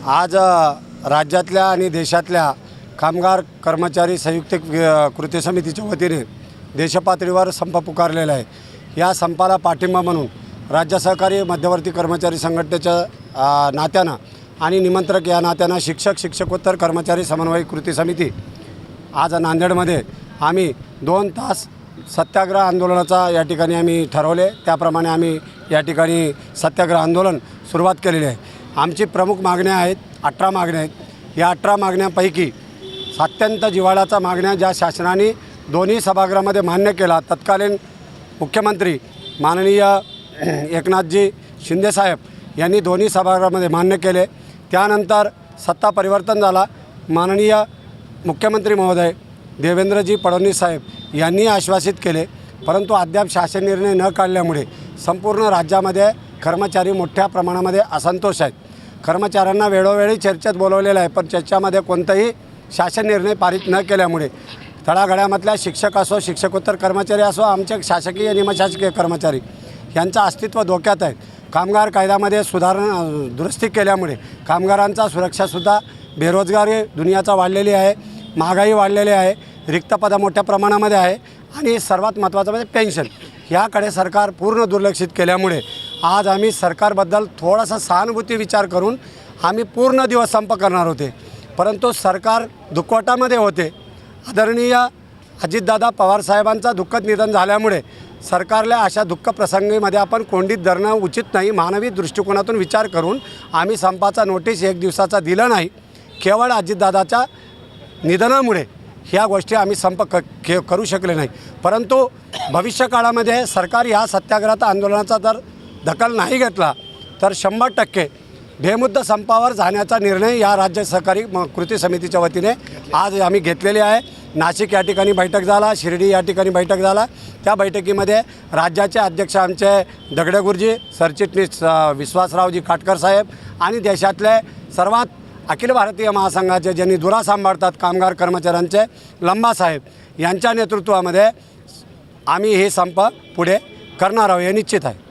आज राज्यातल्या आणि देशातल्या कामगार कर्मचारी संयुक्त कृती समितीच्या वतीने देशपातळीवर संप पुकारलेला आहे। या संपाला पाठिंबा म्हणून राज्य सहकारी मध्यवर्ती कर्मचारी संघटनेच्या नात्यानं आणि निमंत्रक या नात्यानं शिक्षकोत्तर कर्मचारी समन्वय कृती समिती आज नांदेडमध्ये आम्ही 2 तास सत्याग्रह आंदोलनाचा या ठिकाणी आम्ही ठरवले। त्याप्रमाणे आम्ही या ठिकाणी सत्याग्रह आंदोलन सुरुवात केलेली आहे। आमची प्रमुख मागण्या आहेत, 18 मागण्या आहेत। या 18 मागण्यांपैकी अत्यंत जिव्हाळ्याच्या मागण्या ज्या शासनाने दोन्ही सभागृहामध्ये मान्य केला, तत्कालीन मुख्यमंत्री माननीय एकनाथजी शिंदेसाहेब यांनी दोन्ही सभागृहामध्ये मान्य केले। त्यानंतर सत्ता परिवर्तन झाला, माननीय मुख्यमंत्री महोदय देवेंद्रजी फडणवीस साहेब यांनी आश्वासित केले, परंतु अद्याप शासन निर्णय न काढल्यामुळे संपूर्ण राज्यामध्ये कर्मचारी मोठ्या प्रमाणामध्ये असंतोष आहेत। कर्मचाऱ्यांना वेळोवेळी चर्चेत बोलवलेलं आहे, पण चर्चेमध्ये कोणताही शासन निर्णय पारित न केल्यामुळे तळागाळामधल्या शिक्षक असो, शिक्षकोत्तर कर्मचारी असो, आमचे शासकीय निमशासकीय कर्मचारी यांचं अस्तित्व धोक्यात आहे। कामगार कायद्यामध्ये दुरुस्ती केल्यामुळे कामगारांचा सुरक्षासुद्धा, बेरोजगारी दुनियाचा वाढलेली आहे, महागाई वाढलेली आहे, रिक्त पदं मोठ्या प्रमाणामध्ये आहे आणि सर्वात महत्त्वाचं म्हणजे पेन्शन याकडे सरकार पूर्ण दुर्लक्षित केल्यामुळे आज आम्ही सरकारबद्दल थोडासा सहानुभूती विचार करून आम्ही पूर्ण दिवस संप करणार होते, परंतु सरकार दुखवटामध्ये होते। आदरणीय अजितदादा पवारसाहेबांचा दुःखद निधन झाल्यामुळे सरकारला अशा दुःख प्रसंगीमध्ये आपण कोंडीत धरणं उचित नाही। मानवी दृष्टिकोनातून विचार करून आम्ही संपाचा नोटीस 1 दिवसाचा दिला नाही। केवळ अजितदादाच्या निधनामुळे ह्या गोष्टी आम्ही संप करू शकले नाही, परंतु भविष्यकाळामध्ये सरकार ह्या सत्याग्रह आंदोलनाचा जर दखल नाही घेतला तर 100% बेमुद्दा संपावर जाण्याचा निर्णय या राज्य सहकारी कृती समितीच्या वतीने आज आम्ही घेतलेले आहे। नाशिक या ठिकाणी बैठक झाला, शिर्डी या ठिकाणी बैठक झाला। त्या बैठकीमध्ये राज्याचे अध्यक्ष आमचे दगडे गुरुजी, सरचिटणीस विश्वासरावजी काटकर साहेब आणि देशातले सर्वात अखिल भारतीय महासंघाचे ज्यांनी धुरा सांभाळतात कामगार कर्मचाऱ्यांचे लंबा साहेब यांच्या नेतृत्वामध्ये आम्ही हे संप पुढे करणार आहोत हे निश्चित आहे।